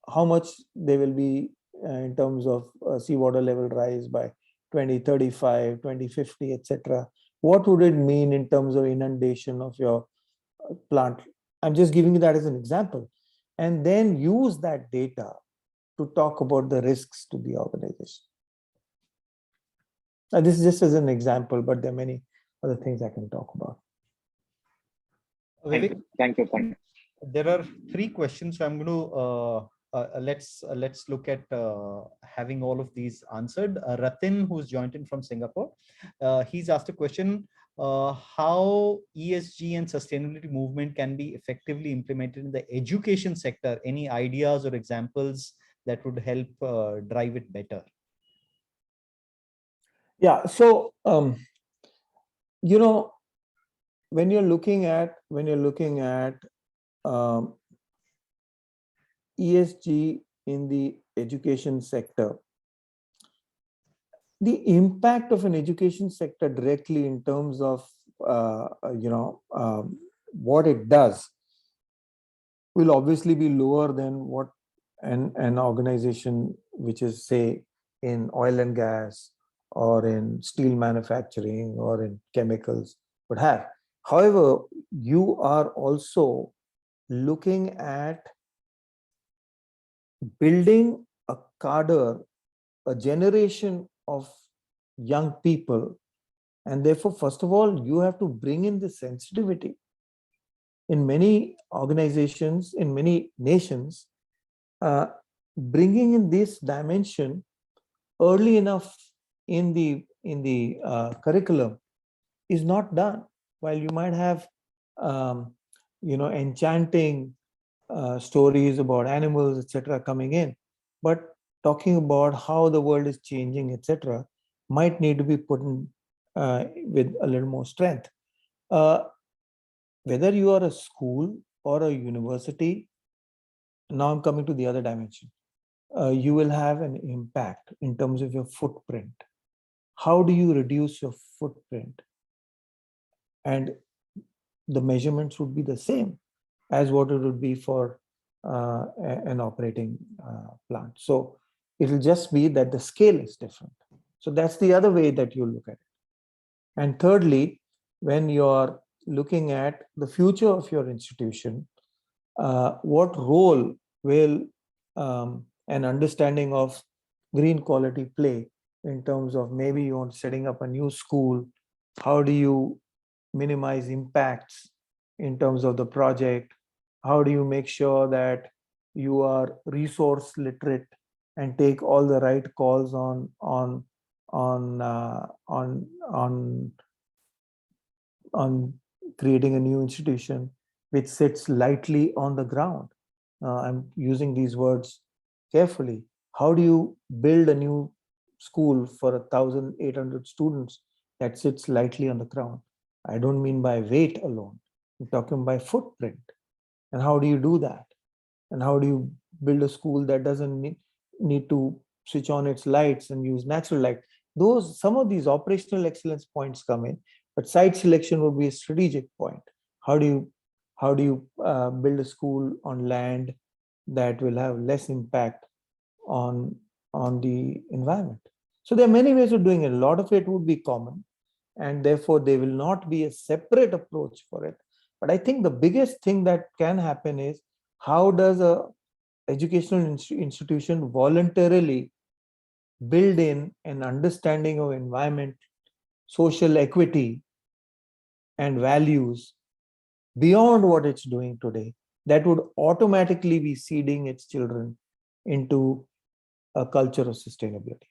how much they will be in terms of seawater level rise by 2035, 2050, etc. What would it mean in terms of inundation of your plant? I'm just giving you that as an example, and then use that data to talk about the risks to the organization. Now, this is just as an example, but there are many other things I can talk about. Vivek, Thank you. there are 3 questions, so I'm going to let's look at having all of these answered. Ratin, who's joined in from Singapore, he's asked a question: how ESG and sustainability movement can be effectively implemented in the education sector? Any ideas or examples that would help drive it better? Yeah, so when you're looking at ESG in the education sector, the impact of an education sector directly in terms of what it does will obviously be lower than what an organization which is, say, in oil and gas or in steel manufacturing or in chemicals would have. However, you are also looking at building a cadre, a generation of young people And therefore, first of all, you have to bring in the sensitivity. In many organizations, in many nations, bringing in this dimension early enough in the curriculum is not done. While you might have enchanting stories about animals, etc., coming in, but talking about how the world is changing, etc., might need to be put in with a little more strength. Whether you are a school or a university, now I'm coming to the other dimension. You will have an impact in terms of your footprint. How do you reduce your footprint? And the measurements would be the same as what it would be for an operating plant. So it'll just be that the scale is different. So that's the other way that you look at it. And thirdly, when you're looking at the future of your institution, what role will an understanding of green quality play in terms of maybe you're setting up a new school? How do you minimize impacts in terms of the project? How do you make sure that you are resource literate and take all the right calls on creating a new institution which sits lightly on the ground? I'm using these words carefully. How do you build a new school for 1,800 students that sits lightly on the ground? I don't mean by weight alone. I'm talking by footprint. And how do you do that? And how do you build a school that doesn't need to switch on its lights and use natural light? Some of these operational excellence points come in, but site selection would be a strategic point. How do you build a school on land that will have less impact on the environment? So there are many ways of doing it. A lot of it would be common, and therefore there will not be a separate approach for it. But I think the biggest thing that can happen is, how does a educational institution voluntarily build in an understanding of environment, social equity, and values beyond what it's doing today, that would automatically be seeding its children into a culture of sustainability.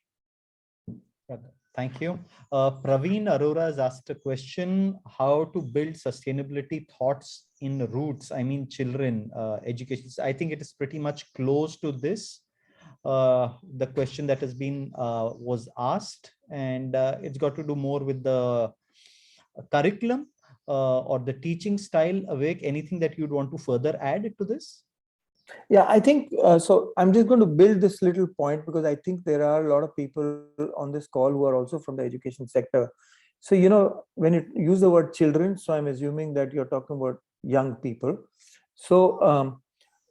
Thank you. Praveen Arora has asked a question: how to build sustainability thoughts in roots? I mean, children, education. I think it is pretty much close to this. The question that has been was asked, and it's got to do more with the curriculum or the teaching style. Awake, anything that you'd want to further add to this? Yeah, I think so. I'm just going to build this little point because I think there are a lot of people on this call who are also from the education sector. So, when you use the word children, so I'm assuming that you're talking about young people. So,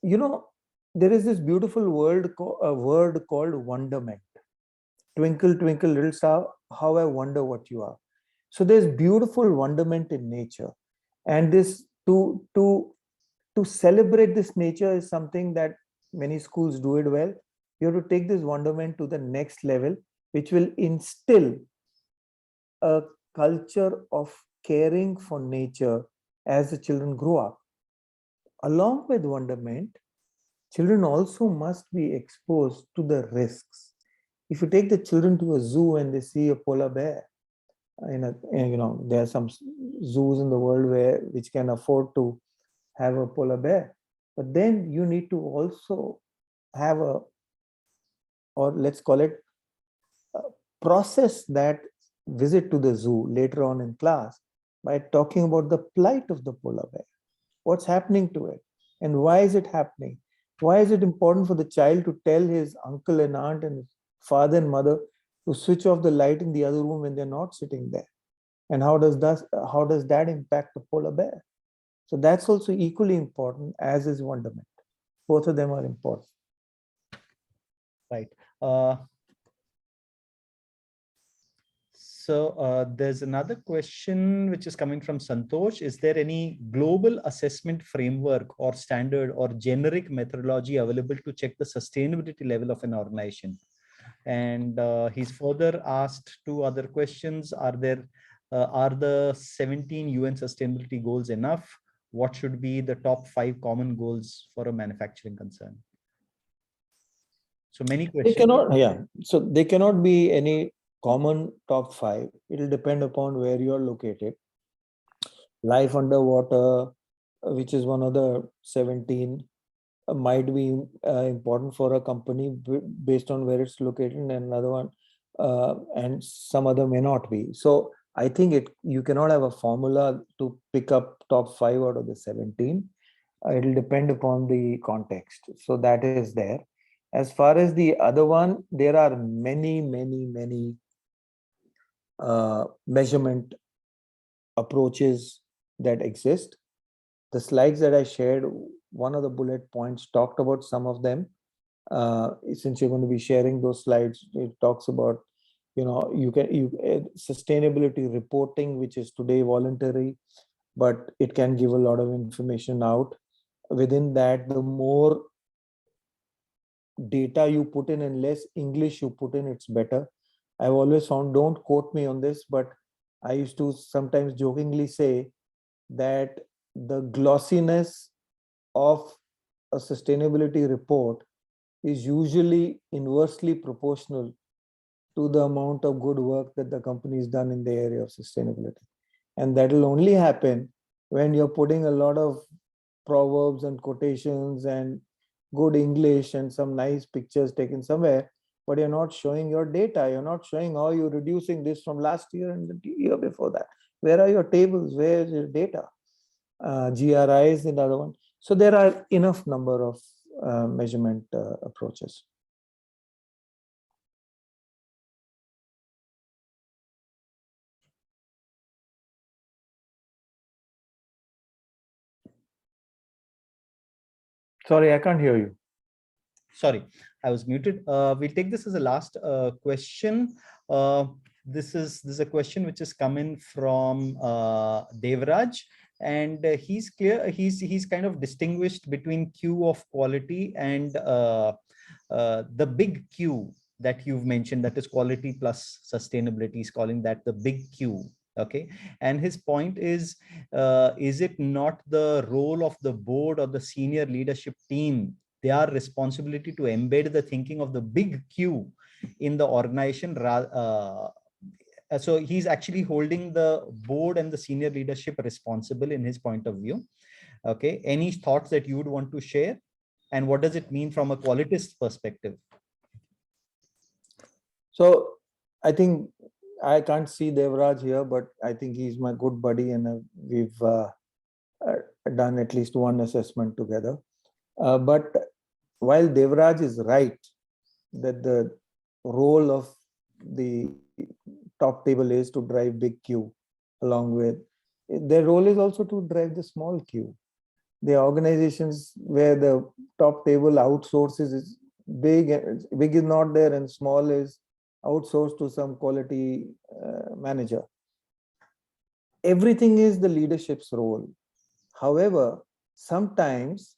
there is this beautiful word called wonderment. Twinkle, twinkle, little star, how I wonder what you are. So there's beautiful wonderment in nature, and this to celebrate this nature is something that many schools do it well. You have to take this wonderment to the next level, which will instill a culture of caring for nature as the children grow up. Along with wonderment, children also must be exposed to the risks. If you take the children to a zoo and they see a polar bear, there are some zoos in the world which can afford to have a polar bear, but then you need to also have or let's call it, process that visit to the zoo later on in class by talking about the plight of the polar bear. What's happening to it, and why is it happening? Why is it important for the child to tell his uncle and aunt and father and mother to switch off the light in the other room when they're not sitting there? And how does that impact the polar bear? So that's also equally important, as is wonderment. Both of them are important. Right. So there's another question which is coming from Santosh. Is there any global assessment framework or standard or generic methodology available to check the sustainability level of an organization? And he's further asked two other questions. Are there Are the 17 UN sustainability goals enough? What should be the top 5 common goals for a manufacturing concern? So many They questions. cannot, yeah. So they cannot be any common top 5. It will depend upon where you are located. Life underwater, which is one of the 17, might be important for a company based on where it's located, and another one, and some other may not be. So I think you cannot have a formula to pick up top 5 out of the 17. It'll depend upon the context. So that is there. As far as the other one, there are many measurement approaches that exist. The slides that I shared, one of the bullet points talked about some of them. Since you're going to be sharing those slides, it talks about, sustainability reporting, which is today voluntary, but it can give a lot of information out. Within that, the more data you put in and less English you put in, it's better. I've always found, don't quote me on this, but I used to sometimes jokingly say that the glossiness of a sustainability report is usually inversely proportional to the amount of good work that the company has done in the area of sustainability. And that will only happen when you're putting a lot of proverbs and quotations and good English and some nice pictures taken somewhere, but you're not showing your data. You're not showing how you're reducing this from last year and the year before that. Where are your tables? Where is your data? GRI is another one. So there are enough number of measurement approaches. Sorry, I can't hear you. Sorry, I was muted. We'll take this as a last question. This is a question which is coming from Devraj, and he's clear. He's kind of distinguished between Q of quality and the big Q that you've mentioned, that is quality plus sustainability. He's calling that the big Q. Okay, and his point is it not the role of the board or the senior leadership team, their responsibility to embed the thinking of the big Q in the organization? So he's actually holding the board and the senior leadership responsible in his point of view. Okay, any thoughts that you would want to share, and what does it mean from a qualitist perspective? So I think I can't see Devraj here, but I think he's my good buddy, and we've done at least one assessment together. But while Devraj is right that the role of the top table is to drive big Q, along with their role is also to drive the small Q. The organizations where the top table outsources is big is not there, and small is outsourced to some quality manager. Everything is the leadership's role. However, sometimes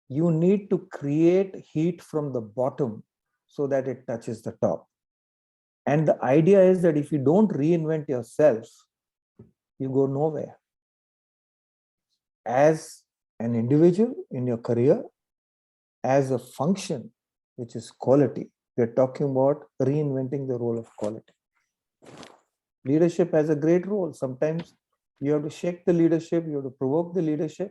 you need to create heat from the bottom so that it touches the top. And the idea is that if you don't reinvent yourself, you go nowhere. As an individual in your career, as a function, which is quality, we're talking about reinventing the role of quality. Leadership has a great role. Sometimes you have to shake the leadership, you have to provoke the leadership.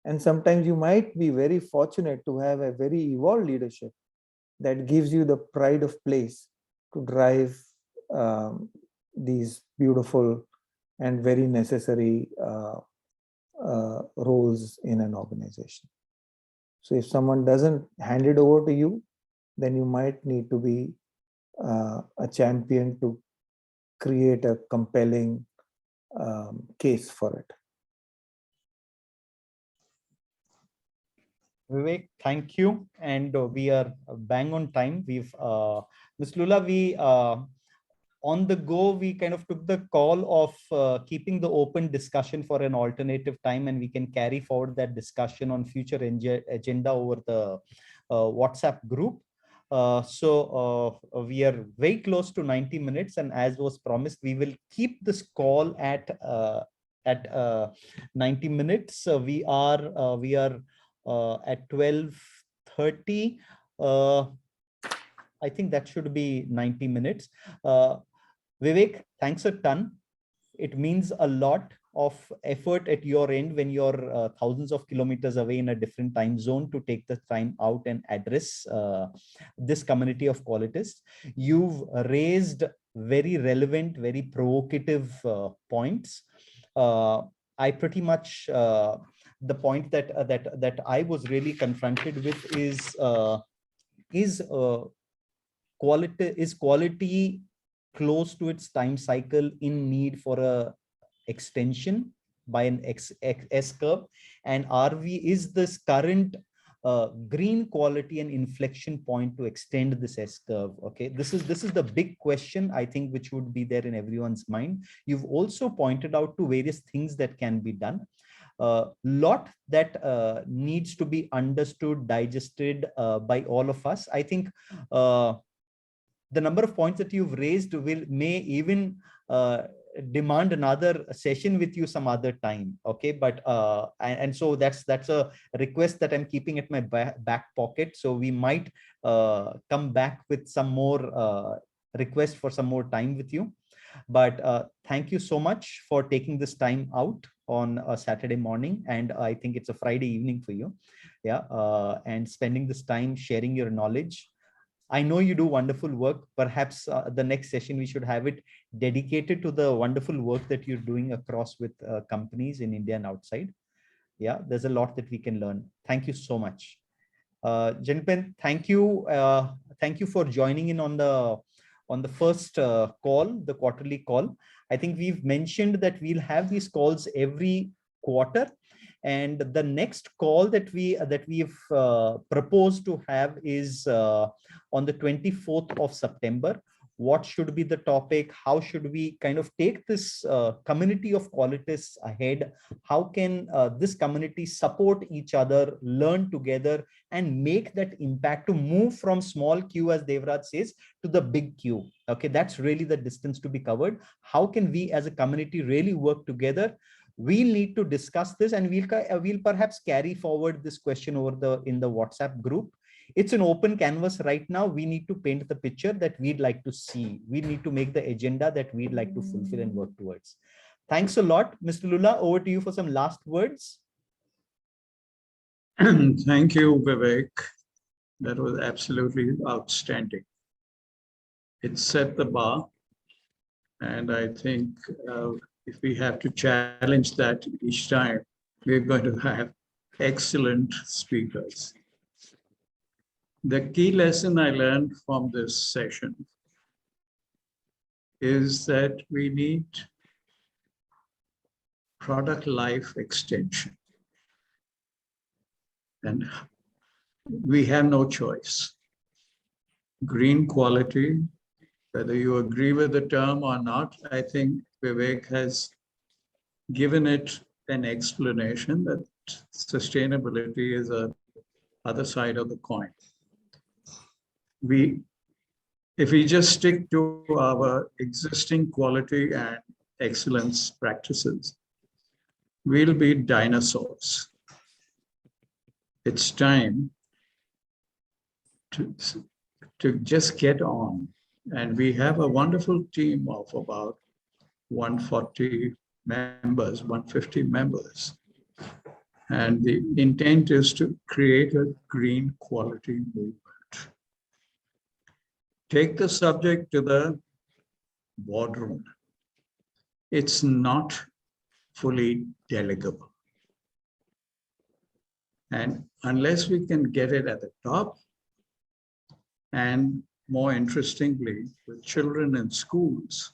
And sometimes you might be very fortunate to have a very evolved leadership that gives you the pride of place to drive these beautiful and very necessary roles in an organization. So if someone doesn't hand it over to you, then you might need to be a champion to create a compelling case for it. Vivek, thank you. And we are bang on time. We've, Ms. Lula, we on the go, we kind of took the call of keeping the open discussion for an alternative time, and we can carry forward that discussion on future agenda over the WhatsApp group. We are very close to 90 minutes, and as was promised, we will keep this call at 90 minutes. We are at 12:30. I think that should be 90 minutes. Vivek, thanks a ton. It means a lot of effort at your end when you're thousands of kilometers away in a different time zone to take the time out and address this community of Qualitists. You've raised very relevant, very provocative points. I pretty much the point that I was really confronted with is quality close to its time cycle in need for a extension by an S curve, and is this current green quality an inflection point to extend this S curve? Okay, this is the big question, I think, which would be there in everyone's mind. You've also pointed out to various things that can be done. Lot that needs to be understood, digested by all of us. I think the number of points that you've raised may even demand another session with you some other time. Okay, but and so that's a request that I'm keeping at my back pocket. So we might come back with some more requests for some more time with you. But thank you so much for taking this time out on a Saturday morning, and I think it's a Friday evening for you. Yeah, and spending this time sharing your knowledge. I know you do wonderful work. Perhaps the next session we should have it dedicated to the wonderful work that you're doing across with companies in India and outside. Yeah, there's a lot that we can learn. Thank you so much. Gentlemen, thank you. Thank you for joining in on the first call, the quarterly call. I think we've mentioned that we'll have these calls every quarter. And the next call that we've proposed to have is on the 24th of September. What should be the topic? How should we kind of take this community of Qualitists ahead? How can this community support each other, learn together, and make that impact to move from small Q, as Devraj says, to the big Q? Okay, that's really the distance to be covered. How can we as a community really work together? We'll need to discuss this, and we'll perhaps carry forward this question in the WhatsApp group. It's an open canvas right now. We need to paint the picture that we'd like to see. We need to make the agenda that we'd like to fulfill and work towards. Thanks a lot. Mr. Lula, over to you for some last words. Thank you, Vivek. That was absolutely outstanding. It set the bar, and I think if we have to challenge that each time, we're going to have excellent speakers. The key lesson I learned from this session is that we need product life extension. And we have no choice. Green quality, whether you agree with the term or not, I think Vivek has given it an explanation that sustainability is the other side of the coin. If we just stick to our existing quality and excellence practices, we'll be dinosaurs. It's time to just get on. And we have a wonderful team of about 140 members, 150 members. And the intent is to create a green quality movement. Take the subject to the boardroom. It's not fully delegable. And unless we can get it at the top, and more interestingly, with children in schools,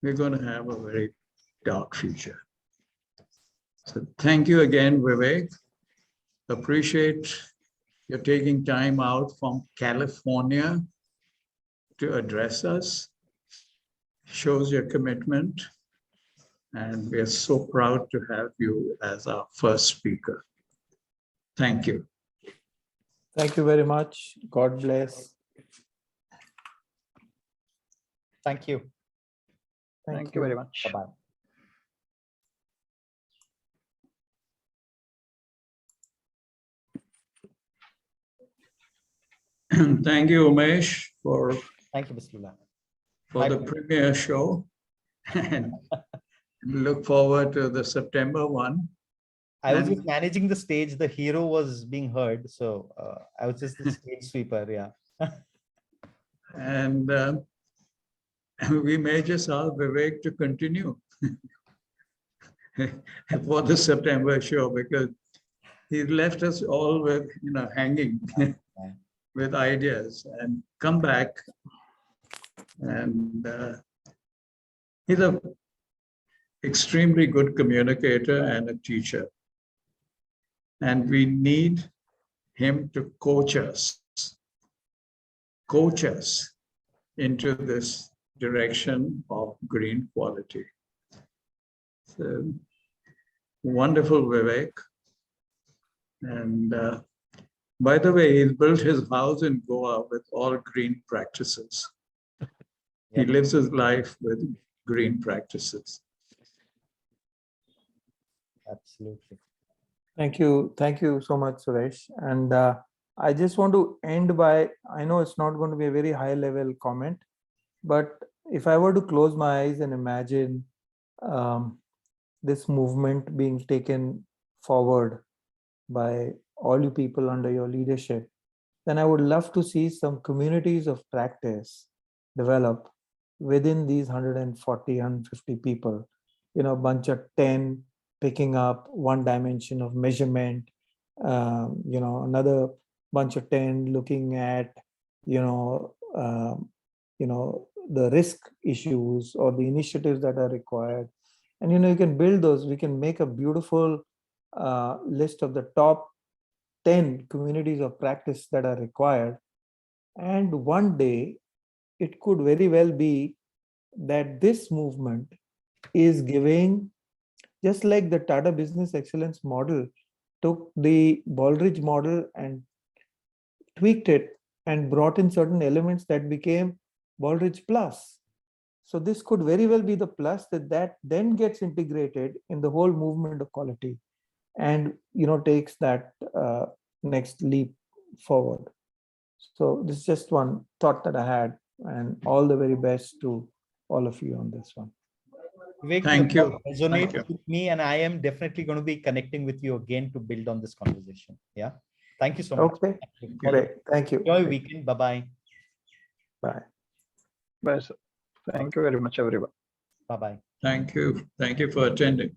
we're going to have a very dark future. So thank you again, Vivek. Appreciate you taking time out from California to address us. Shows your commitment. And we are so proud to have you as our first speaker. Thank you. Thank you very much. God bless. Thank you. Thank you very much. Bye-bye. Thank you, Umesh, for Thank you, Mr. Lula. the premiere show. And look forward to the September one. I was And- just managing the stage. The hero was being heard. So I was just the stage sweeper. Yeah. And we may just ask Vivek to continue for the September show, because he left us all with, hanging with ideas, and come back. And he's a extremely good communicator and a teacher. And we need him to coach us into this direction of green quality. So, wonderful, Vivek. And by the way, he's built his house in Goa with all green practices. He Yep. lives his life with green practices. Absolutely. Thank you. Thank you so much, Suresh. And I just want to end by, I know it's not going to be a very high level comment, but if I were to close my eyes and imagine this movement being taken forward by all you people under your leadership, then I would love to see some communities of practice develop within these 140, 150 people, a bunch of 10 picking up one dimension of measurement, another bunch of 10 looking at, the risk issues or the initiatives that are required. And, you can build those, we can make a beautiful list of the top 10 communities of practice that are required. And one day, it could very well be that this movement is giving, just like the Tata Business Excellence model took the Baldrige model and tweaked it and brought in certain elements that became Baldrige Plus. So this could very well be the plus that then gets integrated in the whole movement of quality and takes that next leap forward. So this is just one thought that I had, and all the very best to all of you on this one. Vivek, Thank your you. thought resonates Thank you. with me, and I am definitely going to be connecting with you again to build on this conversation. Yeah. Thank you so much. Okay, Thank you. great. Thank you. Enjoy your weekend. Bye-bye. Bye. Bye, sir. Thank you very much, everyone. Bye-bye. Thank you. Thank you for attending.